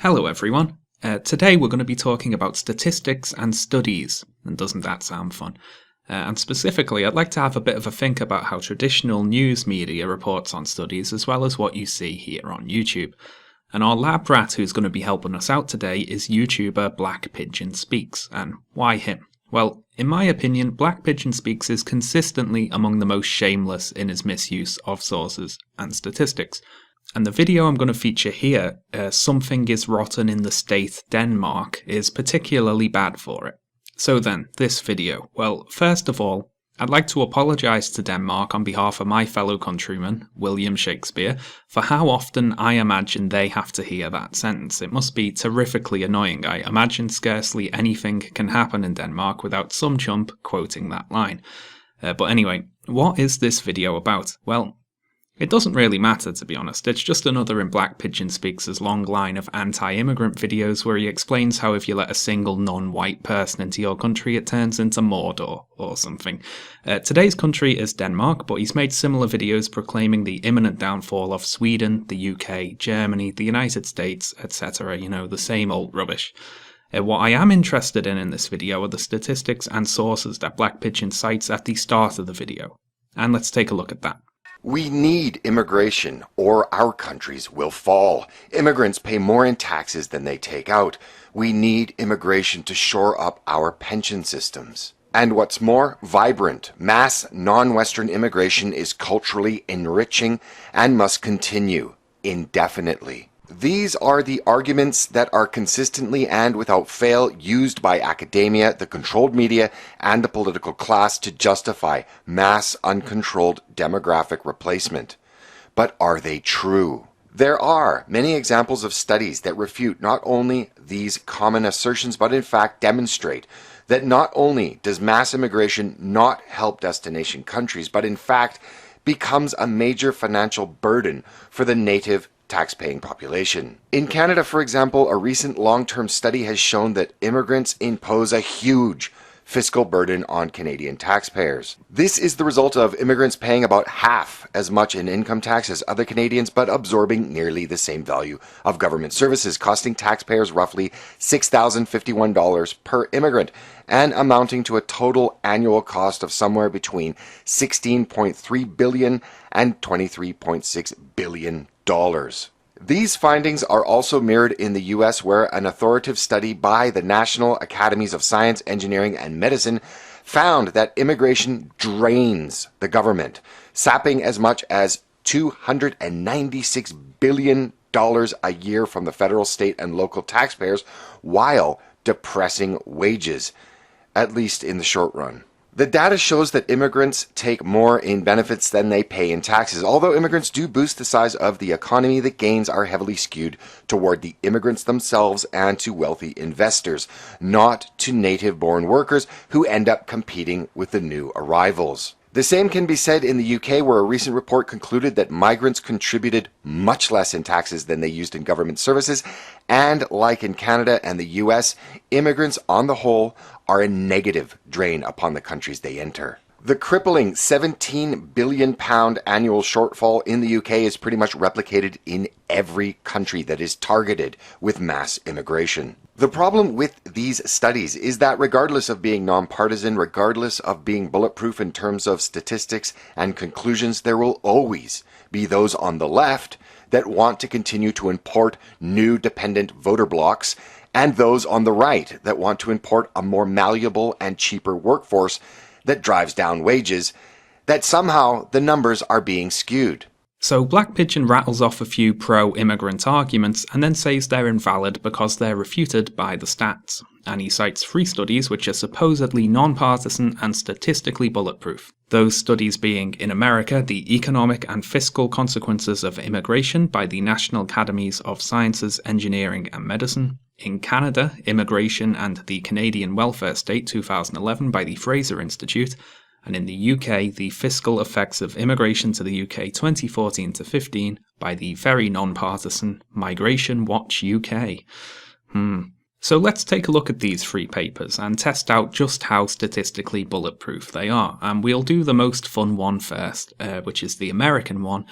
Hello everyone. Today we're going to be talking about statistics and studies, and doesn't that sound fun? And specifically, I'd like to have a bit of a think about how traditional news media reports on studies as well as what you see here on YouTube. And our lab rat who's going to be helping us out today is YouTuber Black Pigeon Speaks. And why him? Well, in my opinion, Black Pigeon Speaks is consistently among the most shameless in his misuse of sources and statistics. And the video I'm going to feature here, Something is Rotten in the State Denmark, is particularly bad for it. So then, this video. Well, first of all, I'd like to apologise to Denmark on behalf of my fellow countryman, William Shakespeare, for how often I imagine they have to hear that sentence. It must be terrifically annoying. I imagine scarcely anything can happen in Denmark without some chump quoting that line. But anyway, what is this video about? Well, it doesn't really matter, to be honest. It's just another in Black Pigeon Speaks' long line of anti-immigrant videos where he explains how if you let a single non-white person into your country, it turns into Mordor or something. Today's country is Denmark, but he's made similar videos proclaiming the imminent downfall of Sweden, the UK, Germany, the United States, etc. You know, the same old rubbish. What I am interested in this video are the statistics and sources that Black Pigeon cites at the start of the video. And let's take a look at that. We need immigration, or our countries will fall. Immigrants pay more in taxes than they take out. We need immigration to shore up our pension systems. And what's more, vibrant, mass, non-Western immigration is culturally enriching and must continue indefinitely. These are the arguments that are consistently and without fail used by academia, the controlled media, and the political class to justify mass, uncontrolled demographic replacement. But are they true? There are many examples of studies that refute not only these common assertions, but in fact demonstrate that not only does mass immigration not help destination countries, but in fact becomes a major financial burden for the native tax-paying population. In Canada, for example, a recent long-term study has shown that immigrants impose a huge fiscal burden on Canadian taxpayers. This is the result of immigrants paying about half as much in income tax as other Canadians, but absorbing nearly the same value of government services, costing taxpayers roughly $6,051 per immigrant, and amounting to a total annual cost of somewhere between $16.3 billion and $23.6 billion. These findings are also mirrored in the US, where an authoritative study by the National Academies of Science, Engineering, and Medicine found that immigration drains the government, sapping as much as $296 billion a year from the federal, state, and local taxpayers while depressing wages, at least in the short run. The data shows that immigrants take more in benefits than they pay in taxes. Although immigrants do boost the size of the economy, the gains are heavily skewed toward the immigrants themselves and to wealthy investors, not to native-born workers who end up competing with the new arrivals. The same can be said in the UK, where a recent report concluded that migrants contributed much less in taxes than they used in government services, and like in Canada and the US, immigrants on the whole are a negative drain upon the countries they enter. The crippling £17 billion annual shortfall in the UK is pretty much replicated in every country that is targeted with mass immigration. The problem with these studies is that regardless of being nonpartisan, regardless of being bulletproof in terms of statistics and conclusions, there will always be those on the left that want to continue to import new dependent voter blocks, and those on the right that want to import a more malleable and cheaper workforce that drives down wages, that somehow the numbers are being skewed. So Black Pigeon rattles off a few pro-immigrant arguments and then says they're invalid because they're refuted by the stats. And he cites 3 studies which are supposedly non-partisan and statistically bulletproof. Those studies being, in America, the economic and fiscal consequences of immigration by the National Academies of Sciences, Engineering and Medicine. In Canada, Immigration and the Canadian Welfare State 2011 by the Fraser Institute. And in the UK, the fiscal effects of immigration to the UK 2014-15 by the very non-partisan Migration Watch UK. So let's take a look at these 3 papers and test out just how statistically bulletproof they are. And we'll do the most fun one first, which is the American one,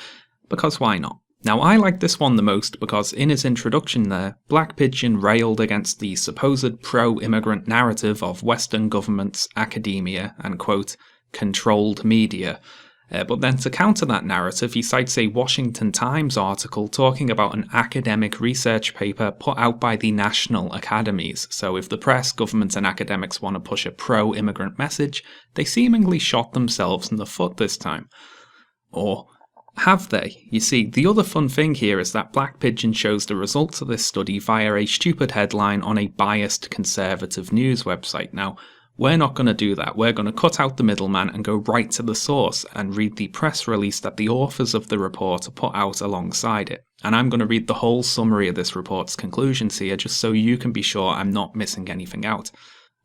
because why not? Now, I like this one the most because in his introduction there, Black Pigeon railed against the supposed pro-immigrant narrative of Western governments, academia, and, quote, controlled media. But then to counter that narrative, he cites a Washington Times article talking about an academic research paper put out by the national academies. So if the press, government, and academics want to push a pro-immigrant message, they seemingly shot themselves in the foot this time. Or have they? You see, the other fun thing here is that Black Pigeon shows the results of this study via a stupid headline on a biased conservative news website. Now, we're not going to do that. We're going to cut out the middleman and go right to the source and read the press release that the authors of the report put out alongside it. And I'm going to read the whole summary of this report's conclusions here just so you can be sure I'm not missing anything out.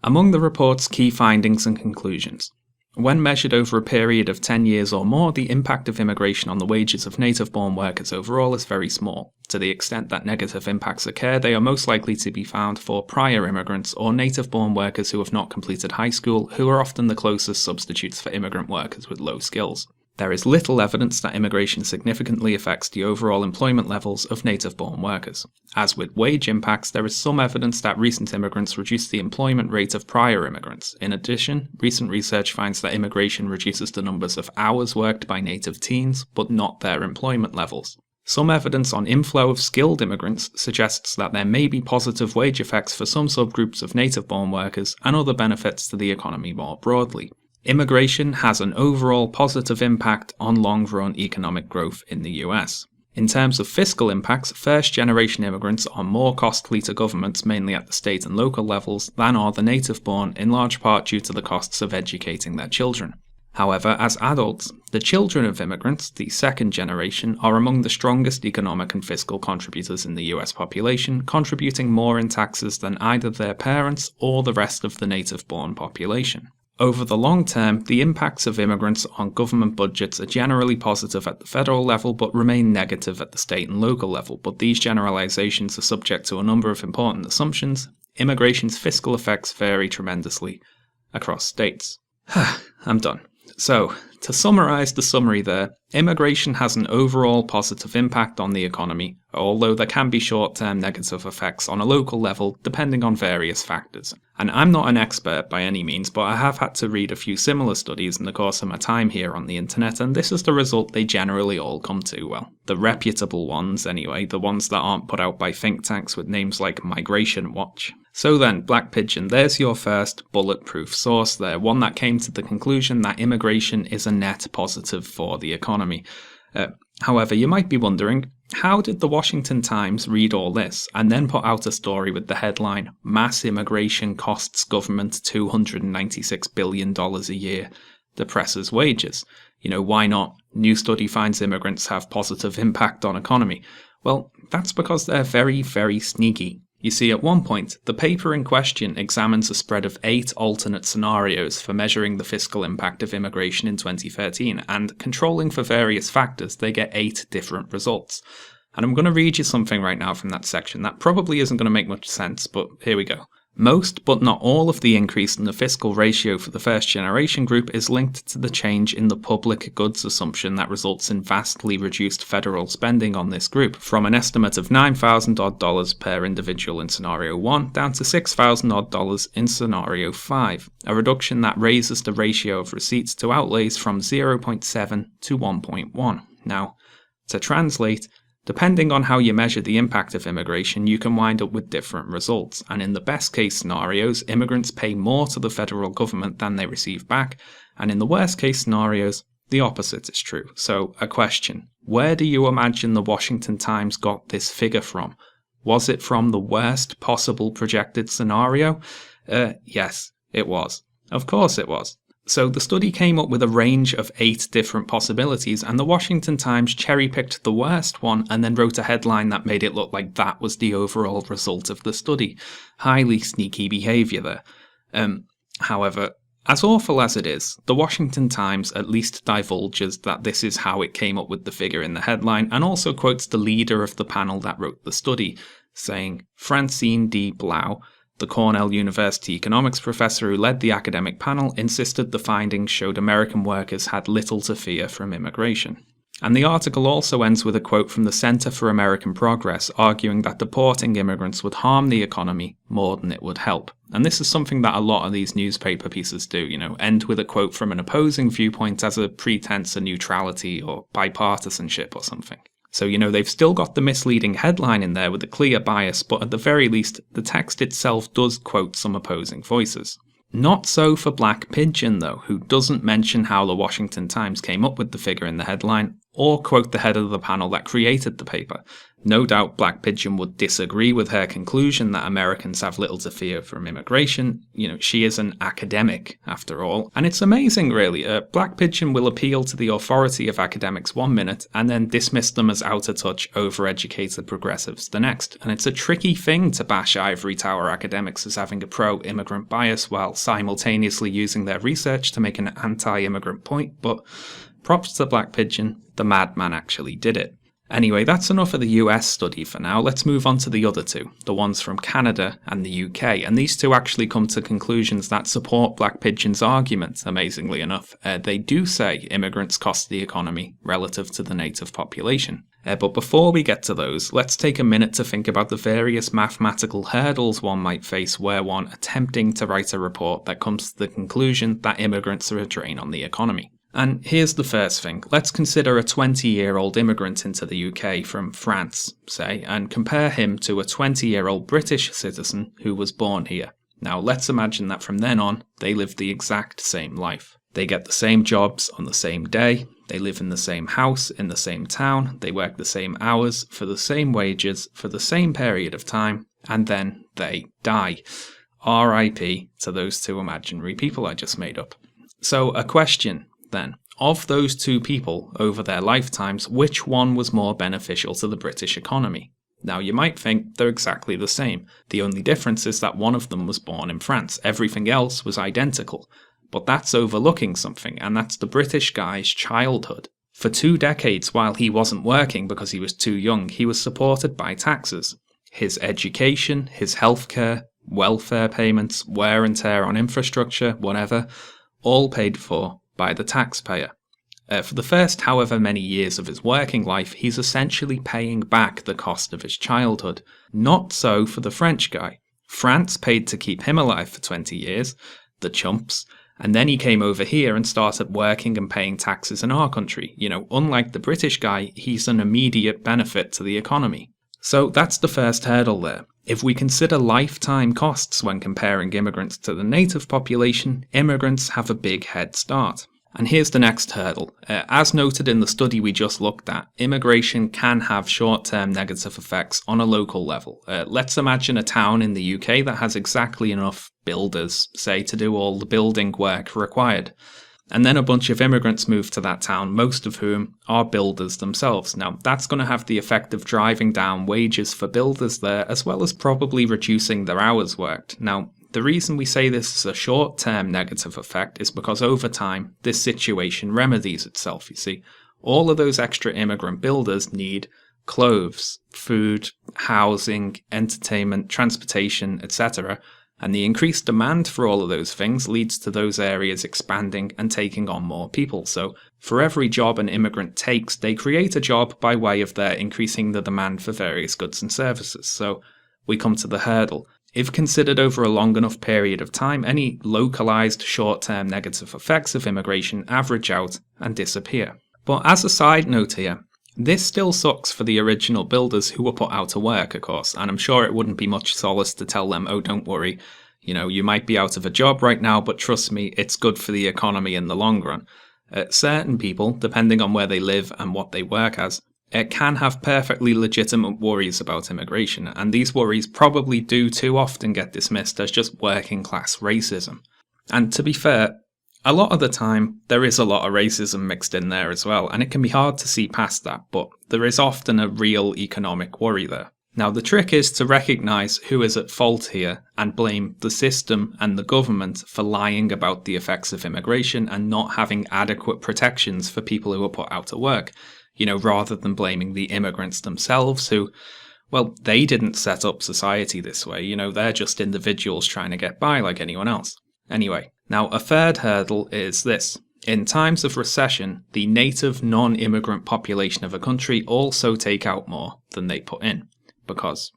Among the report's key findings and conclusions. When measured over a period of 10 years or more, the impact of immigration on the wages of native-born workers overall is very small. To the extent that negative impacts occur, they are most likely to be found for prior immigrants or native-born workers who have not completed high school, who are often the closest substitutes for immigrant workers with low skills. There is little evidence that immigration significantly affects the overall employment levels of native-born workers. As with wage impacts, there is some evidence that recent immigrants reduce the employment rate of prior immigrants. In addition, recent research finds that immigration reduces the numbers of hours worked by native teens, but not their employment levels. Some evidence on inflow of skilled immigrants suggests that there may be positive wage effects for some subgroups of native-born workers and other benefits to the economy more broadly. Immigration has an overall positive impact on long-run economic growth in the US. In terms of fiscal impacts, first-generation immigrants are more costly to governments, mainly at the state and local levels, than are the native-born, in large part due to the costs of educating their children. However, as adults, the children of immigrants, the second generation, are among the strongest economic and fiscal contributors in the US population, contributing more in taxes than either their parents or the rest of the native-born population. Over the long term, the impacts of immigrants on government budgets are generally positive at the federal level but remain negative at the state and local level, but these generalizations are subject to a number of important assumptions. Immigration's fiscal effects vary tremendously across states. I'm done. So, to summarize the summary there, immigration has an overall positive impact on the economy, although there can be short-term negative effects on a local level depending on various factors. And I'm not an expert by any means, but I have had to read a few similar studies in the course of my time here on the internet, and this is the result they generally all come to. Well, the reputable ones anyway, the ones that aren't put out by think tanks with names like Migration Watch. So then, Black Pigeon, there's your first bulletproof source there, one that came to the conclusion that immigration is a net positive for the economy. However, you might be wondering, how did the Washington Times read all this and then put out a story with the headline, Mass Immigration Costs Government $296 billion a year, depresses wages? You know, why not? New study finds immigrants have positive impact on economy. Well, that's because they're very, very sneaky. You see, at one point, the paper in question examines a spread of 8 alternate scenarios for measuring the fiscal impact of immigration in 2013, and controlling for various factors, they get 8 different results. And I'm going to read you something right now from that section that probably isn't going to make much sense, but here we go. Most, but not all, of the increase in the fiscal ratio for the first-generation group is linked to the change in the public goods assumption that results in vastly reduced federal spending on this group, from an estimate of $9,000 per individual in Scenario 1 down to $6,000 in Scenario 5, a reduction that raises the ratio of receipts to outlays from 0.7 to 1.1. Now, to translate, depending on how you measure the impact of immigration, you can wind up with different results, and in the best case scenarios, immigrants pay more to the federal government than they receive back, and in the worst case scenarios, the opposite is true. So, a question: where do you imagine the Washington Times got this figure from? Was it from the worst possible projected scenario? Yes, it was. Of course it was. So the study came up with a range of 8 different possibilities, and the Washington Times cherry-picked the worst one and then wrote a headline that made it look like that was the overall result of the study. Highly sneaky behaviour there. However, as awful as it is, the Washington Times at least divulges that this is how it came up with the figure in the headline, and also quotes the leader of the panel that wrote the study, saying, Francine D. Blau, the Cornell University economics professor who led the academic panel, insisted the findings showed American workers had little to fear from immigration. And the article also ends with a quote from the Center for American Progress arguing that deporting immigrants would harm the economy more than it would help. And this is something that a lot of these newspaper pieces do, end with a quote from an opposing viewpoint as a pretense of neutrality or bipartisanship or something. So, they've still got the misleading headline in there with a clear bias, but at the very least, the text itself does quote some opposing voices. Not so for Black Pigeon, though, who doesn't mention how the Washington Times came up with the figure in the headline, or quote the head of the panel that created the paper. No doubt Black Pigeon would disagree with her conclusion that Americans have little to fear from immigration. She is an academic, after all. And it's amazing, really. Black Pigeon will appeal to the authority of academics one minute, and then dismiss them as out-of-touch, overeducated progressives the next. And it's a tricky thing to bash ivory tower academics as having a pro-immigrant bias while simultaneously using their research to make an anti-immigrant point, but props to Black Pigeon, the madman actually did it. Anyway, that's enough of the US study for now. Let's move on to the other two, the ones from Canada and the UK. And these two actually come to conclusions that support Black Pigeon's argument, amazingly enough. They do say immigrants cost the economy relative to the native population. But before we get to those, let's take a minute to think about the various mathematical hurdles one might face were one attempting to write a report that comes to the conclusion that immigrants are a drain on the economy. And here's the first thing. Let's consider a 20-year-old immigrant into the UK from France, say, and compare him to a 20-year-old British citizen who was born here. Now, let's imagine that from then on, they live the exact same life. They get the same jobs on the same day, they live in the same house, in the same town, they work the same hours, for the same wages, for the same period of time, and then they die. R.I.P. to those two imaginary people I just made up. So, a question. Then, of those two people over their lifetimes, which one was more beneficial to the British economy? Now, you might think they're exactly the same. The only difference is that one of them was born in France. Everything else was identical. But that's overlooking something, and that's the British guy's childhood. For 2 decades, while he wasn't working because he was too young, he was supported by taxes. His education, his healthcare, welfare payments, wear and tear on infrastructure, whatever, all paid for by the taxpayer. For the first however many years of his working life, he's essentially paying back the cost of his childhood. Not so for the French guy. France paid to keep him alive for 20 years, the chumps, and then he came over here and started working and paying taxes in our country. Unlike the British guy, he's an immediate benefit to the economy. So that's the first hurdle there. If we consider lifetime costs when comparing immigrants to the native population, immigrants have a big head start. And here's the next hurdle. As noted in the study we just looked at, immigration can have short-term negative effects on a local level. Let's imagine a town in the UK that has exactly enough builders, say, to do all the building work required. And then a bunch of immigrants move to that town, most of whom are builders themselves. Now, that's going to have the effect of driving down wages for builders there, as well as probably reducing their hours worked. Now, the reason we say this is a short-term negative effect is because over time, this situation remedies itself, you see. All of those extra immigrant builders need clothes, food, housing, entertainment, transportation, etc., and the increased demand for all of those things leads to those areas expanding and taking on more people. So for every job an immigrant takes, they create a job by way of their increasing the demand for various goods and services. So we come to the hurdle. If considered over a long enough period of time, any localized short-term negative effects of immigration average out and disappear. But as a side note here, this still sucks for the original builders who were put out of work, of course, and I'm sure it wouldn't be much solace to tell them, oh, don't worry, you might be out of a job right now, but trust me, it's good for the economy in the long run. Certain people, depending on where they live and what they work as, can have perfectly legitimate worries about immigration, and these worries probably do too often get dismissed as just working class racism. And to be fair, a lot of the time, there is a lot of racism mixed in there as well, and it can be hard to see past that, but there is often a real economic worry there. Now, the trick is to recognise who is at fault here and blame the system and the government for lying about the effects of immigration and not having adequate protections for people who are put out of work, rather than blaming the immigrants themselves who, well, they didn't set up society this way, they're just individuals trying to get by like anyone else. Anyway, now a third hurdle is this. In times of recession, the native non-immigrant population of a country also take out more than they put in, because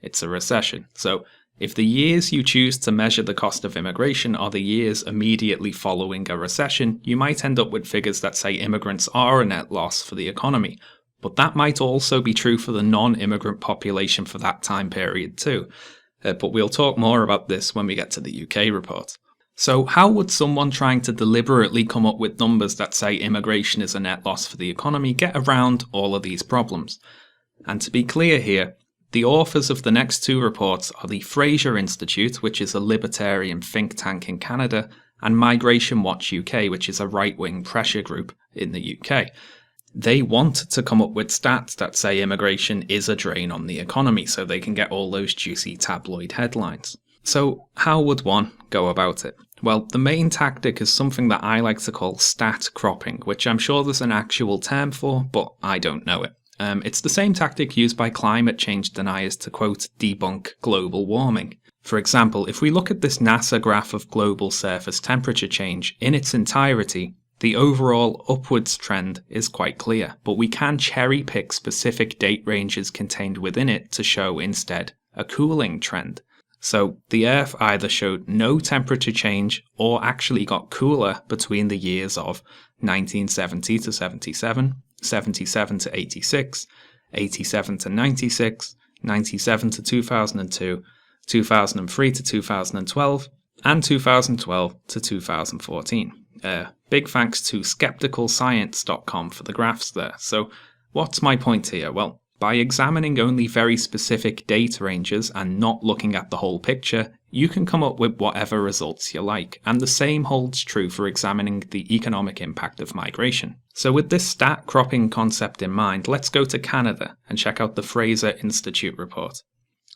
it's a recession. So if the years you choose to measure the cost of immigration are the years immediately following a recession, you might end up with figures that say immigrants are a net loss for the economy. But that might also be true for the non-immigrant population for that time period too. But we'll talk more about this when we get to the UK report. So how would someone trying to deliberately come up with numbers that say immigration is a net loss for the economy get around all of these problems? And to be clear here, the authors of the next two reports are the Fraser Institute, which is a libertarian think tank in Canada, and Migration Watch UK, which is a right-wing pressure group in the UK. They want to come up with stats that say immigration is a drain on the economy so they can get all those juicy tabloid headlines. So how would one go about it? Well, the main tactic is something that I like to call stat cropping, which I'm sure there's an actual term for, but I don't know it. It's the same tactic used by climate change deniers to, quote, debunk global warming. For example, if we look at this NASA graph of global surface temperature change in its entirety, the overall upwards trend is quite clear, but we can cherry pick specific date ranges contained within it to show instead a cooling trend. So the Earth either showed no temperature change or actually got cooler between the years of 1970 to 77, 77 to 86, 87 to 96, 97 to 2002, 2003 to 2012, and 2012 to 2014. Big thanks to skepticalscience.com for the graphs there. So what's my point here? Well, by examining only very specific date ranges and not looking at the whole picture, you can come up with whatever results you like, and the same holds true for examining the economic impact of migration. So with this stat cropping concept in mind, let's go to Canada and check out the Fraser Institute report.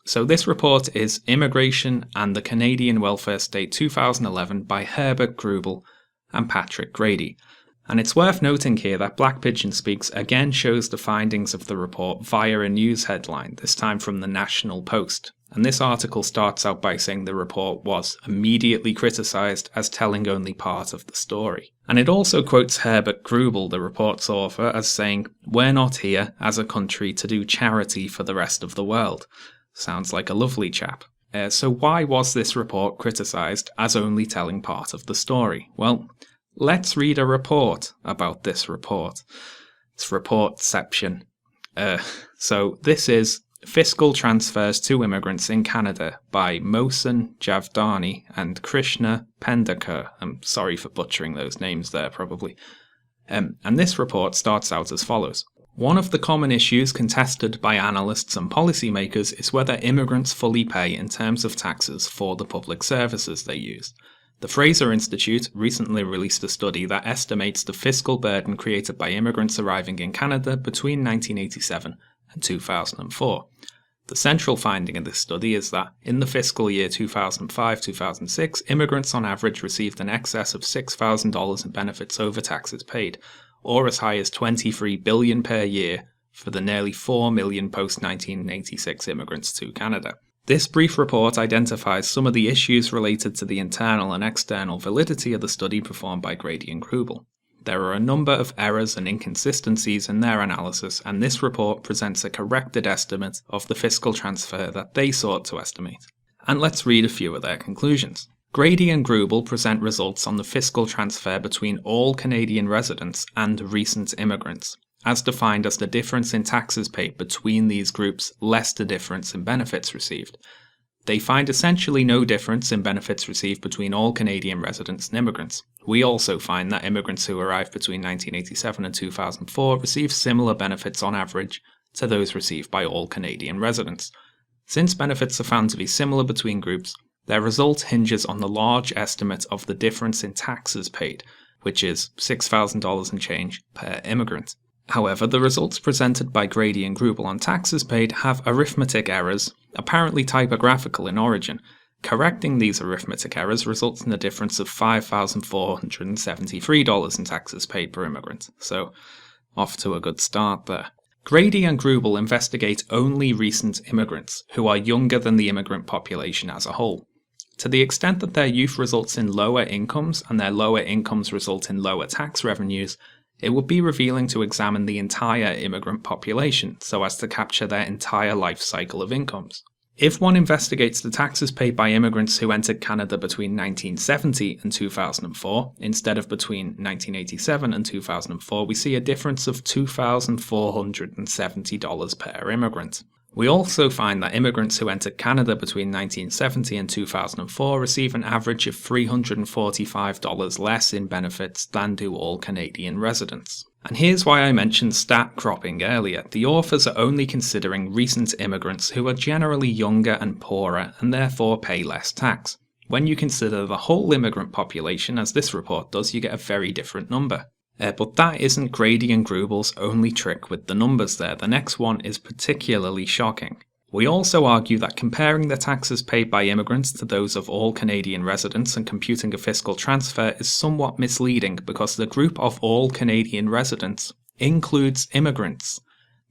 So this report is Immigration and the Canadian Welfare State 2011 by Herbert Grubel and Patrick Grady. And it's worth noting here that Black Pigeon Speaks again shows the findings of the report via a news headline, this time from the National Post. And this article starts out by saying the report was immediately criticised as telling only part of the story. And it also quotes Herbert Grubel, the report's author, as saying, "We're not here as a country to do charity for the rest of the world." Sounds like a lovely chap. So why was this report criticised as only telling part of the story? Well, let's read a report about this report. It's reportception. So this is Fiscal Transfers to Immigrants in Canada by Mohsen Javdani and Krishna Pendekar. I'm sorry for butchering those names there, probably. And this report starts out as follows. One of the common issues contested by analysts and policymakers is whether immigrants fully pay in terms of taxes for the public services they use. The Fraser Institute recently released a study that estimates the fiscal burden created by immigrants arriving in Canada between 1987 and 2004. The central finding in this study is that in the fiscal year 2005-2006, immigrants on average received an excess of $6,000 in benefits over taxes paid, or as high as $23 billion per year for the nearly 4 million post-1986 immigrants to Canada. This brief report identifies some of the issues related to the internal and external validity of the study performed by Grady and Grubel. There are a number of errors and inconsistencies in their analysis, and this report presents a corrected estimate of the fiscal transfer that they sought to estimate. And let's read a few of their conclusions. Grady and Grubel present results on the fiscal transfer between all Canadian residents and recent immigrants, as defined as the difference in taxes paid between these groups less the difference in benefits received. They find essentially no difference in benefits received between all Canadian residents and immigrants. We also find that immigrants who arrived between 1987 and 2004 received similar benefits on average to those received by all Canadian residents. Since benefits are found to be similar between groups, their result hinges on the large estimate of the difference in taxes paid, which is $6,000 and change per immigrant. However, the results presented by Grady and Grubel on taxes paid have arithmetic errors, apparently typographical in origin. Correcting these arithmetic errors results in a difference of $5,473 in taxes paid per immigrant. So, off to a good start there. Grady and Grubel investigate only recent immigrants, who are younger than the immigrant population as a whole. To the extent that their youth results in lower incomes and their lower incomes result in lower tax revenues, it would be revealing to examine the entire immigrant population so as to capture their entire life cycle of incomes. If one investigates the taxes paid by immigrants who entered Canada between 1970 and 2004, instead of between 1987 and 2004, we see a difference of $2,470 per immigrant. We also find that immigrants who entered Canada between 1970 and 2004 receive an average of $345 less in benefits than do all Canadian residents. And here's why I mentioned stat cropping earlier. The authors are only considering recent immigrants who are generally younger and poorer and therefore pay less tax. When you consider the whole immigrant population, as this report does, you get a very different number. But that isn't Grady and Grubel's only trick with the numbers there. The next one is particularly shocking. We also argue that comparing the taxes paid by immigrants to those of all Canadian residents and computing a fiscal transfer is somewhat misleading because the group of all Canadian residents includes immigrants.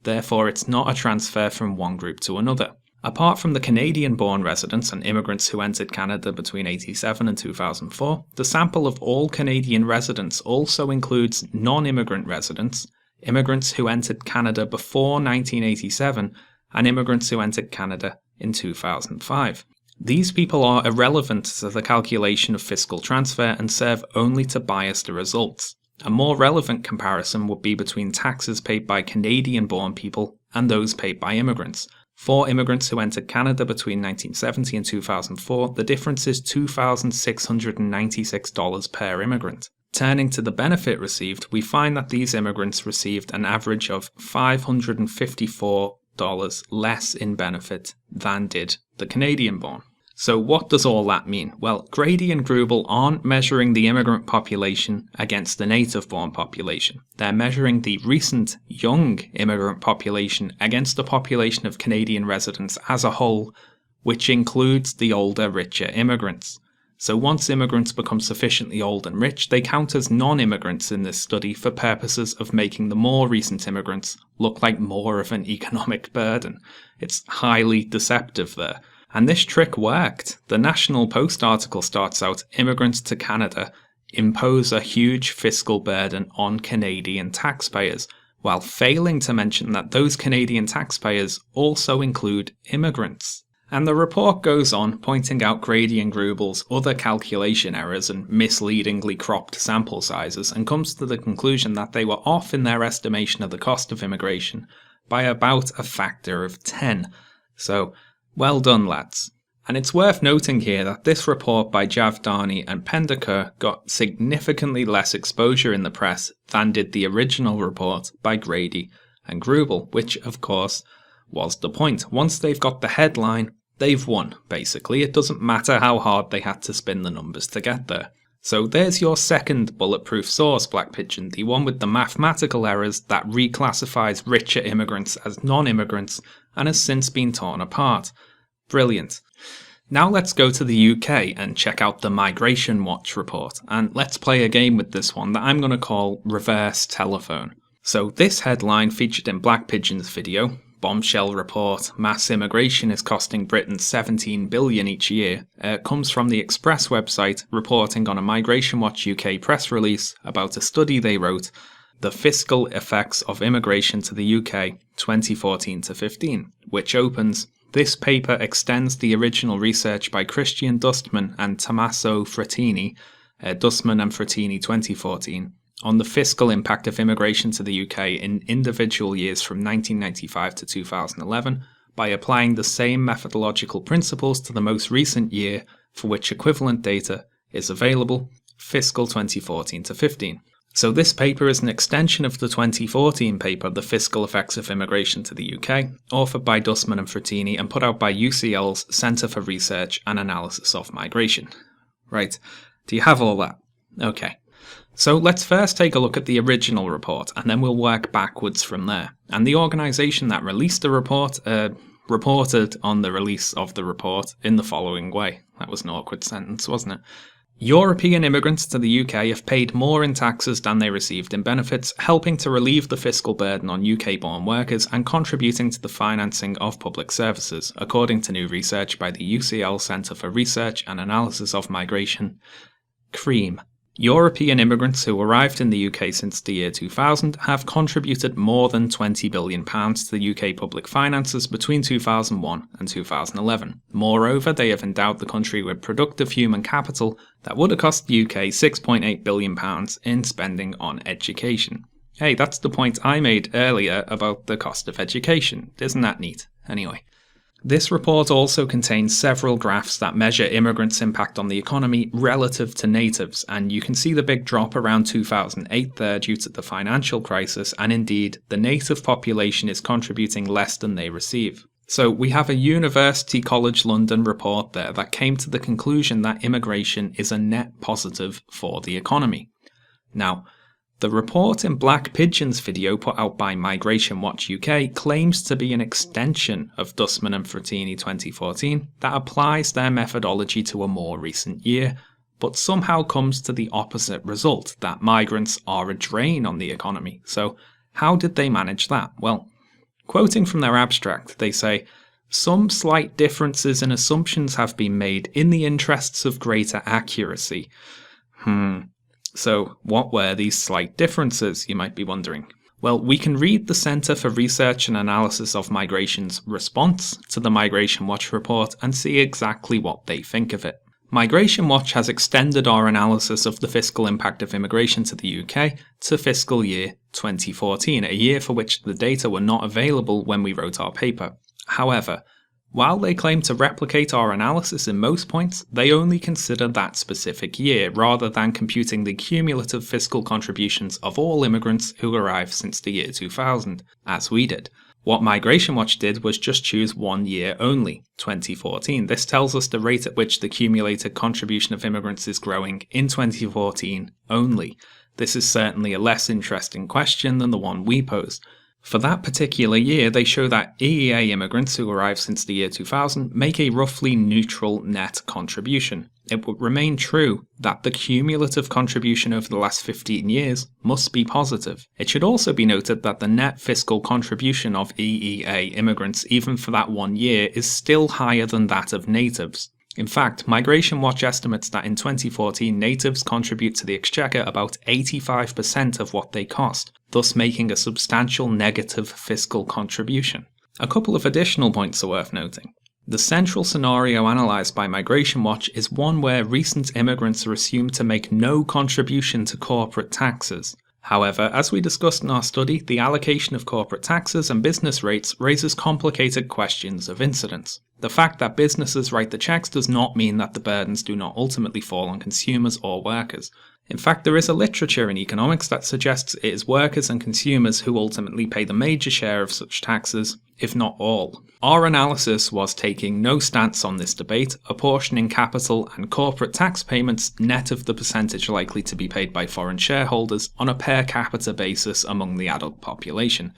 Therefore, it's not a transfer from one group to another. Apart from the Canadian-born residents and immigrants who entered Canada between 1987 and 2004, the sample of all Canadian residents also includes non-immigrant residents, immigrants who entered Canada before 1987, and immigrants who entered Canada in 2005. These people are irrelevant to the calculation of fiscal transfer and serve only to bias the results. A more relevant comparison would be between taxes paid by Canadian-born people and those paid by immigrants. For immigrants who entered Canada between 1970 and 2004, the difference is $2,696 per immigrant. Turning to the benefit received, we find that these immigrants received an average of $554 less in benefit than did the Canadian-born. So what does all that mean? Well, Grady and Grubel aren't measuring the immigrant population against the native-born population. They're measuring the recent young immigrant population against the population of Canadian residents as a whole, which includes the older, richer immigrants. So once immigrants become sufficiently old and rich, they count as non-immigrants in this study for purposes of making the more recent immigrants look like more of an economic burden. It's highly deceptive there. And this trick worked. The National Post article starts out, "Immigrants to Canada impose a huge fiscal burden on Canadian taxpayers," while failing to mention that those Canadian taxpayers also include immigrants. And the report goes on, pointing out Grady and Grubel's other calculation errors and misleadingly cropped sample sizes, and comes to the conclusion that they were off in their estimation of the cost of immigration by about a factor of 10. So, well done, lads. And it's worth noting here that this report by Javdani and Pendaker got significantly less exposure in the press than did the original report by Grady and Grubel, which, of course, was the point. Once they've got the headline, they've won, basically. It doesn't matter how hard they had to spin the numbers to get there. So there's your second bulletproof source, Black Pigeon, the one with the mathematical errors that reclassifies richer immigrants as non-immigrants and has since been torn apart. Brilliant. Now let's go to the UK and check out the Migration Watch report, and let's play a game with this one that I'm going to call Reverse Telephone. So this headline featured in Black Pigeon's video, "Bombshell Report, Mass Immigration is Costing Britain $17 billion each year," comes from the Express website reporting on a Migration Watch UK press release about a study they wrote, "The Fiscal Effects of Immigration to the UK 2014 to 15, which opens, "This paper extends the original research by Christian Dustman and Tommaso Frattini, Dustman and Frattini 2014, on the fiscal impact of immigration to the UK in individual years from 1995 to 2011 by applying the same methodological principles to the most recent year for which equivalent data is available, fiscal 2014 to 15. So this paper is an extension of the 2014 paper, The Fiscal Effects of Immigration to the UK, authored by Dustman and Frattini and put out by UCL's Centre for Research and Analysis of Migration. Right, do you have all that? Okay. So let's first take a look at the original report, and then we'll work backwards from there. And the organisation that released the report reported on the release of the report in the following way. That was an awkward sentence, wasn't it? European immigrants to the UK have paid more in taxes than they received in benefits, helping to relieve the fiscal burden on UK-born workers and contributing to the financing of public services, according to new research by the UCL Centre for Research and Analysis of Migration, CREAM. European immigrants who arrived in the UK since the year 2000 have contributed more than £20 billion to the UK public finances between 2001 and 2011. Moreover, they have endowed the country with productive human capital that would have cost the UK £6.8 billion in spending on education. Hey, that's the point I made earlier about the cost of education. Isn't that neat? Anyway. This report also contains several graphs that measure immigrants' impact on the economy relative to natives, and you can see the big drop around 2008 there due to the financial crisis, and indeed, the native population is contributing less than they receive. So we have a University College London report there that came to the conclusion that immigration is a net positive for the economy. Now, the report in Black Pigeon's video put out by Migration Watch UK claims to be an extension of Dustman and Frattini 2014 that applies their methodology to a more recent year, but somehow comes to the opposite result, that migrants are a drain on the economy. So how did they manage that? Well, quoting from their abstract, they say, "Some slight differences in assumptions have been made in the interests of greater accuracy." So what were these slight differences, you might be wondering? Well, we can read the Centre for Research and Analysis of Migration's response to the Migration Watch report and see exactly what they think of it. Migration Watch has extended our analysis of the fiscal impact of immigration to the UK to fiscal year 2014, a year for which the data were not available when we wrote our paper. However, while they claim to replicate our analysis in most points, they only consider that specific year, rather than computing the cumulative fiscal contributions of all immigrants who arrived since the year 2000, as we did. What Migration Watch did was just choose 1 year only, 2014. This tells us the rate at which the cumulated contribution of immigrants is growing in 2014 only. This is certainly a less interesting question than the one we posed. For that particular year, they show that EEA immigrants who arrived since the year 2000 make a roughly neutral net contribution. It would remain true that the cumulative contribution over the last 15 years must be positive. It should also be noted that the net fiscal contribution of EEA immigrants, even for that 1 year, is still higher than that of natives. In fact, Migration Watch estimates that in 2014 natives contribute to the exchequer about 85% of what they cost, thus making a substantial negative fiscal contribution. A couple of additional points are worth noting. The central scenario analysed by Migration Watch is one where recent immigrants are assumed to make no contribution to corporate taxes. However, as we discussed in our study, the allocation of corporate taxes and business rates raises complicated questions of incidence. The fact that businesses write the checks does not mean that the burdens do not ultimately fall on consumers or workers. In fact, there is a literature in economics that suggests it is workers and consumers who ultimately pay the major share of such taxes, if not all. Our analysis was taking no stance on this debate, apportioning capital and corporate tax payments net of the percentage likely to be paid by foreign shareholders on a per capita basis among the adult population.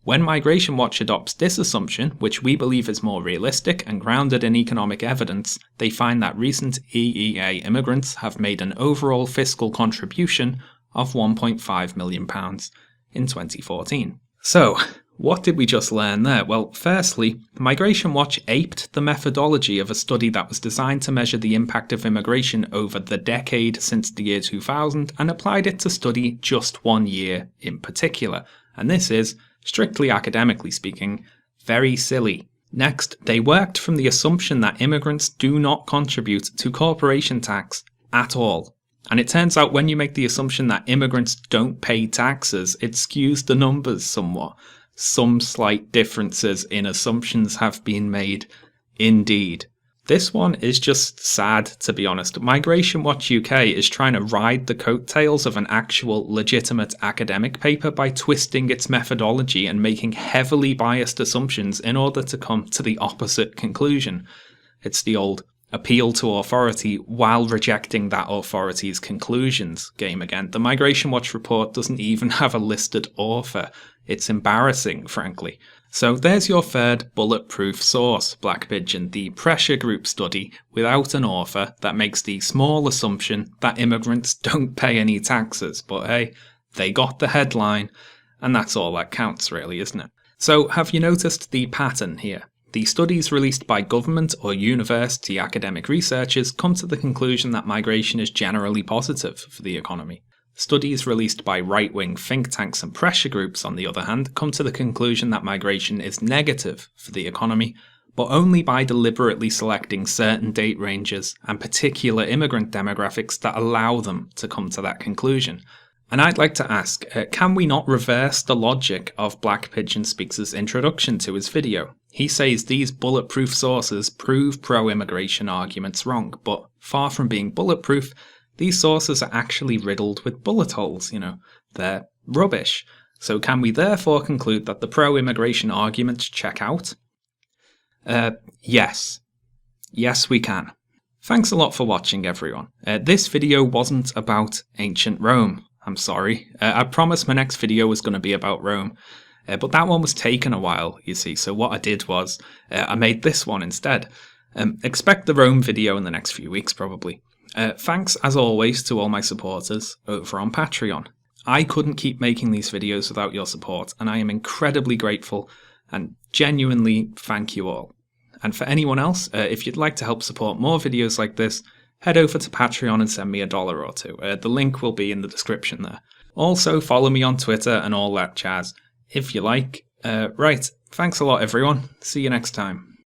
When Migration Watch adopts this assumption, which we believe is more realistic and grounded in economic evidence, they find that recent EEA immigrants have made an overall fiscal contribution of £1.5 million in 2014. So, what did we just learn there? Well, firstly, Migration Watch aped the methodology of a study that was designed to measure the impact of immigration over the decade since the year 2000 and applied it to study just 1 year in particular. And this is, strictly academically speaking, very silly. Next, they worked from the assumption that immigrants do not contribute to corporation tax at all. And it turns out when you make the assumption that immigrants don't pay taxes, it skews the numbers somewhat. Some slight differences in assumptions have been made, indeed. This one is just sad, to be honest. Migration Watch UK is trying to ride the coattails of an actual legitimate academic paper by twisting its methodology and making heavily biased assumptions in order to come to the opposite conclusion. It's the old appeal to authority while rejecting that authority's conclusions game again. The Migration Watch report doesn't even have a listed author. It's embarrassing, frankly. So there's your third bulletproof source, Black Pigeon, the pressure group study without an author that makes the small assumption that immigrants don't pay any taxes. But hey, they got the headline, and that's all that counts really, isn't it? So have you noticed the pattern here? The studies released by government or university academic researchers come to the conclusion that migration is generally positive for the economy. Studies released by right-wing think tanks and pressure groups, on the other hand, come to the conclusion that migration is negative for the economy, but only by deliberately selecting certain date ranges and particular immigrant demographics that allow them to come to that conclusion. And I'd like to ask, can we not reverse the logic of Black Pigeon Speaks' introduction to his video? He says these bulletproof sources prove pro-immigration arguments wrong, but far from being bulletproof, these sources are actually riddled with bullet holes, they're rubbish. So can we therefore conclude that the pro-immigration arguments check out? Yes. Yes, we can. Thanks a lot for watching, everyone. This video wasn't about ancient Rome. I'm sorry. I promised my next video was going to be about Rome, but that one was taken a while, you see, so what I did was, I made this one instead. Expect the Rome video in the next few weeks, probably. Thanks, as always, to all my supporters over on Patreon. I couldn't keep making these videos without your support, and I am incredibly grateful, and genuinely thank you all. And for anyone else, if you'd like to help support more videos like this, head over to Patreon and send me $1 or $2. The link will be in the description there. Also, follow me on Twitter and all that jazz, if you like. Right, thanks a lot everyone. See you next time.